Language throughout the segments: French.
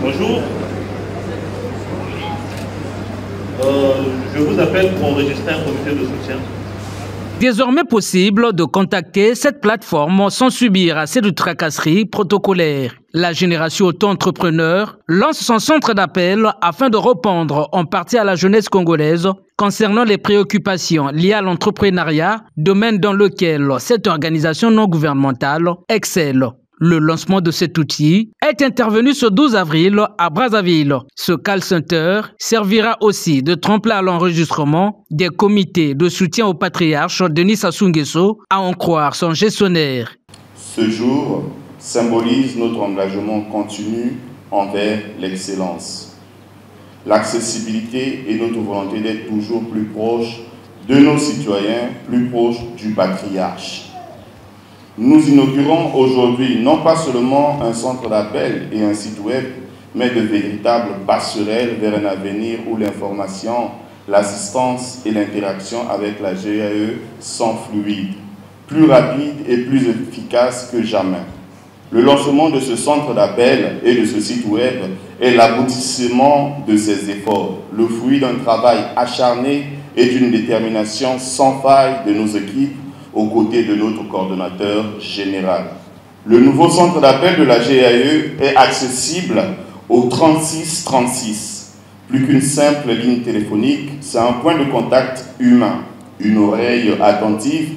Bonjour. Je vous appelle pour enregistrer un comité de soutien. Désormais possible de contacter cette plateforme sans subir assez de tracasseries protocolaires. La génération auto-entrepreneur lance son centre d'appel afin de répondre en partie à la jeunesse congolaise concernant les préoccupations liées à l'entrepreneuriat, domaine dans lequel cette organisation non gouvernementale excelle. Le lancement de cet outil est intervenu ce 12 avril à Brazzaville. Ce call center servira aussi de tremplin à l'enregistrement des comités de soutien au patriarche Denis Sassou Nguesso, à en croire son gestionnaire. Ce jour symbolise notre engagement continu envers l'excellence, l'accessibilité et notre volonté d'être toujours plus proche de nos citoyens, plus proche du patriarche. Nous inaugurons aujourd'hui non pas seulement un centre d'appel et un site web, mais de véritables passerelles vers un avenir où l'information, l'assistance et l'interaction avec la GAE sont fluides, plus rapides et plus efficaces que jamais. Le lancement de ce centre d'appel et de ce site web est l'aboutissement de ces efforts, le fruit d'un travail acharné et d'une détermination sans faille de nos équipes aux côtés de notre coordonnateur général. Le nouveau centre d'appel de la GAE est accessible au 3636. Plus qu'une simple ligne téléphonique, c'est un point de contact humain, une oreille attentive,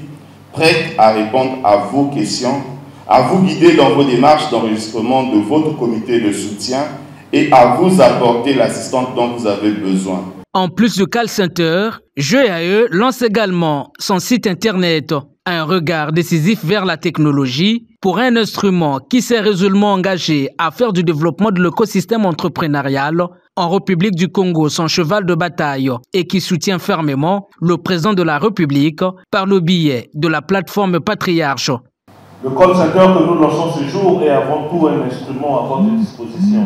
prête à répondre à vos questions, à vous guider dans vos démarches d'enregistrement de votre comité de soutien et à vous apporter l'assistance dont vous avez besoin. En plus du call center, GAE lance également son site internet, un regard décisif vers la technologie pour un instrument qui s'est résolument engagé à faire du développement de l'écosystème entrepreneurial en République du Congo son cheval de bataille et qui soutient fermement le président de la République par le biais de la plateforme Patriarche. Le call center que nous lançons ce jour est avant tout un instrument à votre disposition.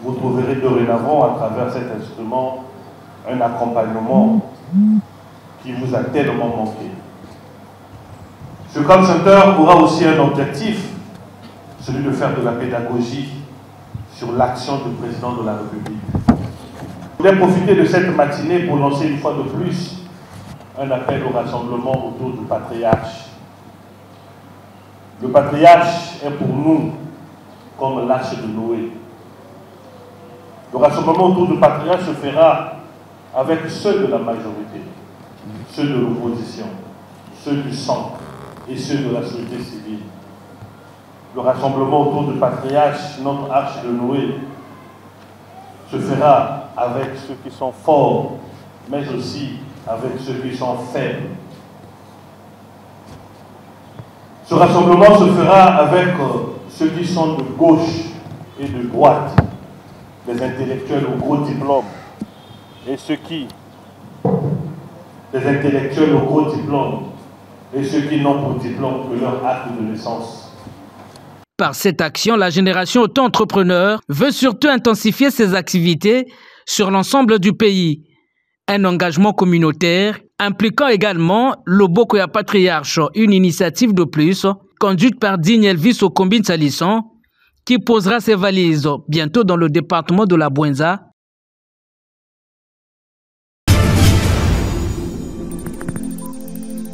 Vous trouverez dorénavant à travers cet instrument un accompagnement qui vous a tellement manqué. Ce call center aura aussi un objectif, celui de faire de la pédagogie sur l'action du président de la République. Je voulais profiter de cette matinée pour lancer une fois de plus un appel au rassemblement autour du patriarche. Le patriarche est pour nous comme l'arche de Noé. Le rassemblement autour du patriarche se fera avec ceux de la majorité, ceux de l'opposition, ceux du centre et ceux de la société civile. Le rassemblement autour du patriarche, notre arche de Noé, se fera avec ceux qui sont forts, mais aussi avec ceux qui sont faibles. Ce rassemblement se fera avec ceux qui sont de gauche et de droite, les intellectuels au gros diplôme et les intellectuels au gros diplôme et ceux qui n'ont pour diplôme que leur acte de naissance. Par cette action, la génération auto-entrepreneur veut surtout intensifier ses activités sur l'ensemble du pays. Un engagement communautaire impliquant également le Bokoya Patriarche, une initiative de plus conduite par Digne Elvis Okombine Salisson, qui posera ses valises bientôt dans le département de la Bouenza